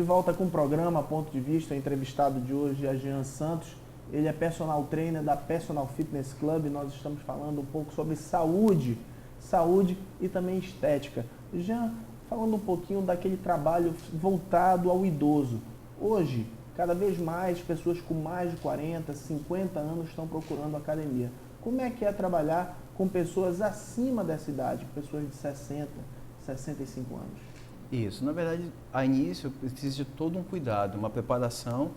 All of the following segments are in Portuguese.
De volta com o programa Ponto de Vista, o entrevistado de hoje é Jean Santos. Ele é personal trainer da Personal Fitness Club. Nós estamos falando um pouco sobre saúde e também estética. Jean, falando um pouquinho daquele trabalho voltado ao idoso. Hoje, cada vez mais pessoas com mais de 40, 50 anos estão procurando academia. Como é que é trabalhar com pessoas acima dessa idade, pessoas de 60, 65 anos? Isso, na verdade, a início precisa de todo um cuidado, uma preparação,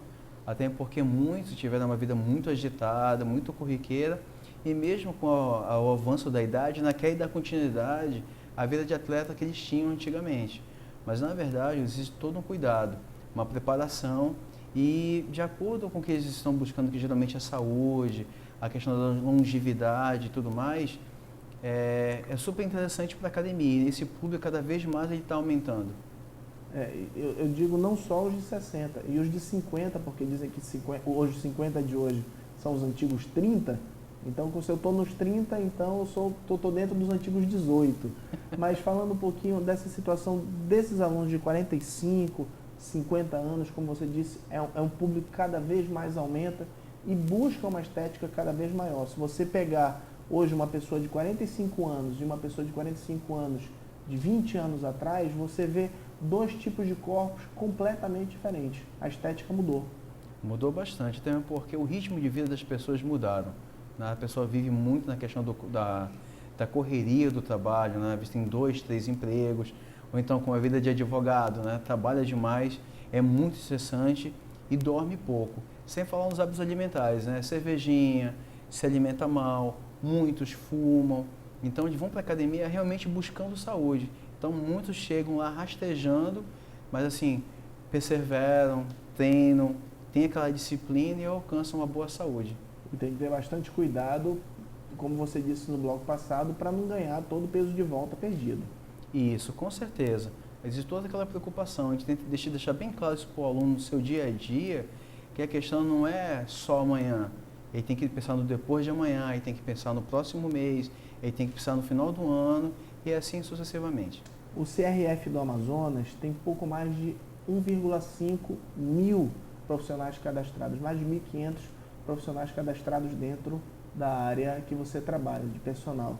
até porque muitos tiveram uma vida muito agitada, muito corriqueira, e mesmo com o avanço da idade, não quer dar continuidade à vida de atleta que eles tinham antigamente. Mas, na verdade, existe todo um cuidado, uma preparação, e de acordo com o que eles estão buscando, que geralmente é a saúde, a questão da longevidade e tudo mais, é super interessante para a academia, e esse público cada vez mais ele está aumentando. Eu digo não só os de 60, e os de 50, porque dizem que hoje, 50 de hoje são os antigos 30, então se eu estou nos 30, então eu estou dentro dos antigos 18. Mas falando um pouquinho dessa situação desses alunos de 45, 50 anos, como você disse, é um público que cada vez mais aumenta e busca uma estética cada vez maior. Se você pegar hoje uma pessoa de 45 anos e uma pessoa de 45 anos de 20 anos atrás, você vê dois tipos de corpos completamente diferentes. A estética mudou. Mudou bastante, até porque o ritmo de vida das pessoas mudaram. Né? A pessoa vive muito na questão da correria do trabalho, né? Tem 2, 3 empregos, ou então com a vida de advogado, né? Trabalha demais, é muito estressante e dorme pouco. Sem falar nos hábitos alimentares, né? Cervejinha, se alimenta mal, muitos fumam, então eles vão para a academia realmente buscando saúde. Então muitos chegam lá rastejando, mas assim, perseveram, treinam, têm aquela disciplina e alcançam uma boa saúde. E tem que ter bastante cuidado, como você disse no bloco passado, para não ganhar todo o peso de volta perdido. Isso, com certeza. Existe toda aquela preocupação, a gente tem que deixar bem claro isso para o aluno no seu dia a dia, que a questão não é só amanhã. Ele tem que pensar no depois de amanhã, ele tem que pensar no próximo mês, ele tem que pensar no final do ano e assim sucessivamente. O CRF do Amazonas tem pouco mais de 1,5 mil profissionais cadastrados, mais de 1.500 profissionais cadastrados dentro da área que você trabalha, de personal.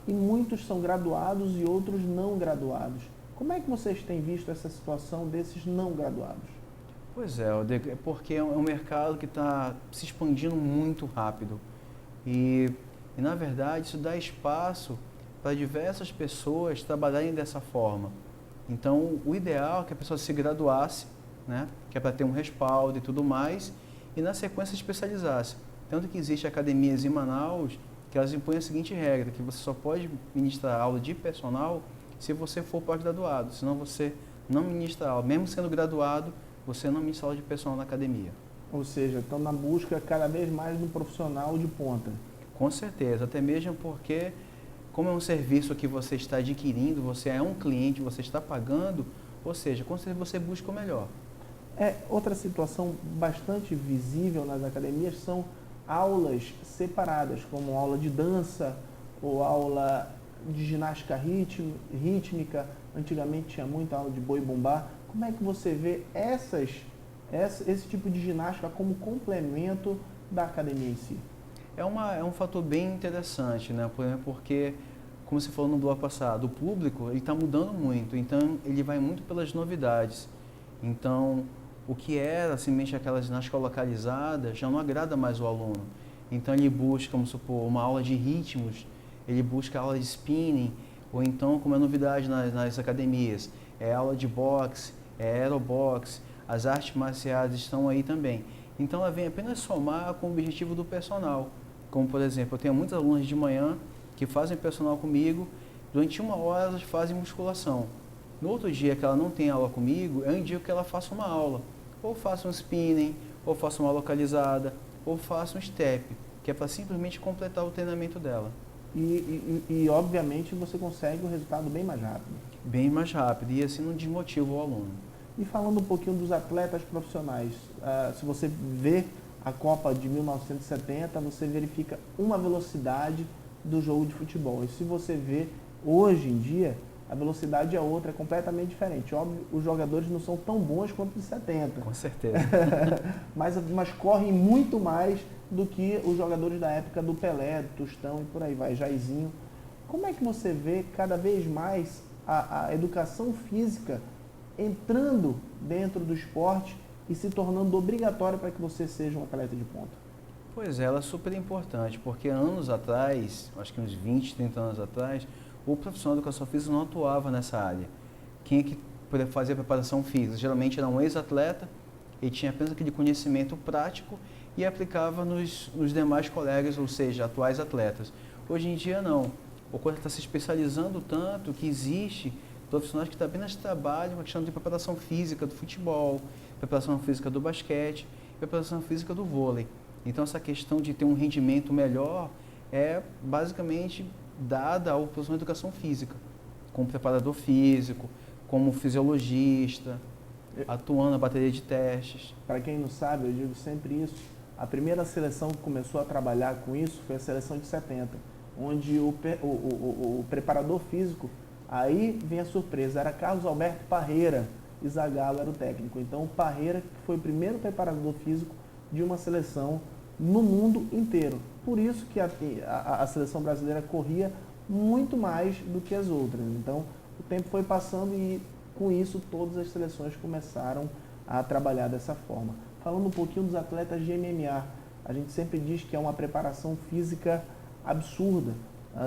E muitos são graduados e outros não graduados. Como é que vocês têm visto essa situação desses não graduados? Pois é, porque é um mercado que está se expandindo muito rápido e, na verdade, isso dá espaço para diversas pessoas trabalharem dessa forma. Então, o ideal é que a pessoa se graduasse, né, que é para ter um respaldo e tudo mais, e na sequência especializasse. Tanto que existe academias em Manaus que elas impõem a seguinte regra, que você só pode ministrar aula de personal se você for pós-graduado, senão você não ministra aula, mesmo sendo graduado, você não ministra aula de personal na academia. Ou seja, estão na busca cada vez mais de um profissional de ponta. Com certeza, até mesmo porque, como é um serviço que você está adquirindo, você é um cliente, você está pagando, ou seja, com certeza você busca o melhor. Outra situação bastante visível nas academias são aulas separadas, como aula de dança ou aula de ginástica rítmica. Antigamente tinha muita aula de boi-bumbá. Como é que você vê esse tipo de ginástica como complemento da academia em si? É um fator bem interessante, né? Porque, como você falou no bloco passado, o público está mudando muito, então ele vai muito pelas novidades. Então, o que era simplesmente aquela ginástica localizada já não agrada mais o aluno. Então, ele busca, vamos supor, uma aula de ritmos, ele busca aula de spinning, ou então, como é novidade nas academias, é aula de boxe, é aerobox, as artes marciais estão aí também. Então ela vem apenas somar com o objetivo do personal. Como por exemplo, eu tenho muitos alunos de manhã que fazem personal comigo, durante 1 hora elas fazem musculação. No outro dia que ela não tem aula comigo, eu indico que ela faça uma aula. Ou faça um spinning, ou faça uma localizada, ou faça um step, que é para simplesmente completar o treinamento dela. E obviamente você consegue um resultado bem mais rápido. Bem mais rápido, e assim não desmotiva o aluno. E falando um pouquinho dos atletas profissionais, se você vê a Copa de 1970, você verifica uma velocidade do jogo de futebol. E se você vê hoje em dia, a velocidade é outra, é completamente diferente. Óbvio, os jogadores não são tão bons quanto de 70. Com certeza. mas correm muito mais do que os jogadores da época do Pelé, do Tostão e por aí vai, Jairzinho. Como é que você vê cada vez mais a educação física entrando dentro do esporte e se tornando obrigatória para que você seja um atleta de ponta? Pois é, ela é super importante, porque anos atrás, acho que uns 20, 30 anos atrás, o profissional de educação física não atuava nessa área. Quem é que fazia preparação física? Geralmente era um ex-atleta, ele tinha apenas aquele conhecimento prático e aplicava nos demais colegas, ou seja, atuais atletas. Hoje em dia não. O coisa está se especializando tanto que existe profissionais que apenas trabalham com a questão de preparação física do futebol, preparação física do basquete, preparação física do vôlei. Então essa questão de ter um rendimento melhor é basicamente dada ao profissional de educação física, como preparador físico, como fisiologista, atuando na bateria de testes. Para quem não sabe, eu digo sempre isso, a primeira seleção que começou a trabalhar com isso foi a seleção de 70, onde o preparador físico, aí vem a surpresa, era Carlos Alberto Parreira e Zagallo era o técnico. Então o Parreira que foi o primeiro preparador físico de uma seleção no mundo inteiro. Por isso que a seleção brasileira corria muito mais do que as outras. Então o tempo foi passando e com isso todas as seleções começaram a trabalhar dessa forma. Falando um pouquinho dos atletas de MMA, a gente sempre diz que é uma preparação física absurda.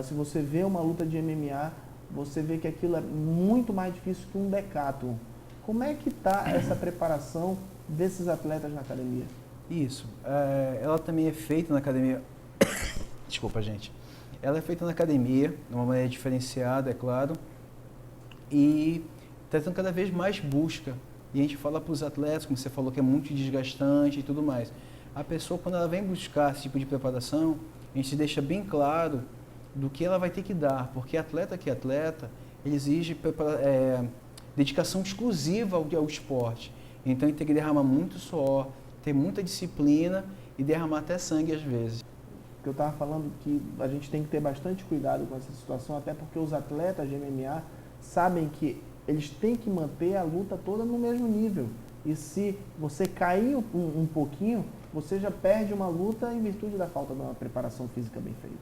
Se você vê uma luta de MMA, você vê que aquilo é muito mais difícil que um decathlon. Como é que está essa preparação desses atletas na academia? Isso. Ela também é feita na academia. Desculpa, gente. Ela é feita na academia, de uma maneira diferenciada, é claro, e está tendo cada vez mais busca. E a gente fala para os atletas, como você falou, que é muito desgastante e tudo mais. A pessoa, quando ela vem buscar esse tipo de preparação, a gente deixa bem claro do que ela vai ter que dar, porque atleta que é atleta, ele exige dedicação exclusiva ao esporte. Então, ele tem que derramar muito suor, ter muita disciplina e derramar até sangue às vezes. Eu estava falando que a gente tem que ter bastante cuidado com essa situação, até porque os atletas de MMA sabem que eles têm que manter a luta toda no mesmo nível. E se você cair um pouquinho, você já perde uma luta em virtude da falta de uma preparação física bem feita.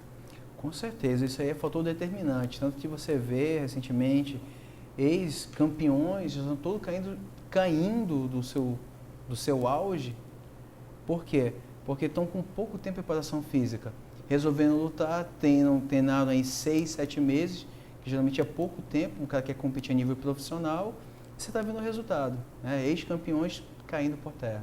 Com certeza, isso aí é fator determinante. Tanto que você vê recentemente ex-campeões já estão todos caindo do seu auge. Por quê? Porque estão com pouco tempo de preparação física. Resolvendo lutar, treinaram aí 6, 7 meses, que geralmente é pouco tempo, um cara que quer competir a nível profissional, você está vendo o resultado. Né? Ex-campeões caindo por terra.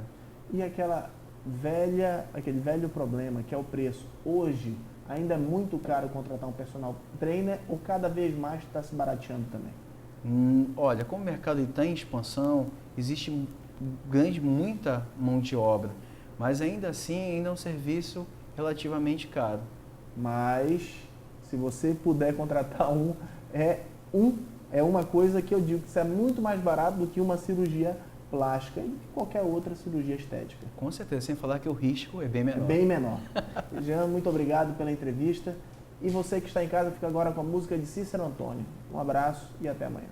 E aquele velho problema, que é o preço. Hoje, ainda é muito caro contratar um personal trainer ou cada vez mais está se barateando também? Olha, como o mercado está em expansão, existe muita mão de obra, mas ainda assim ainda é um serviço relativamente caro. Mas se você puder contratar é uma coisa que eu digo que isso é muito mais barato do que uma cirurgia plástica e qualquer outra cirurgia estética. Com certeza, sem falar que o risco é bem menor. Bem menor. Jean, muito obrigado pela entrevista. E você que está em casa, fica agora com a música de Cícero Antônio. Um abraço e até amanhã.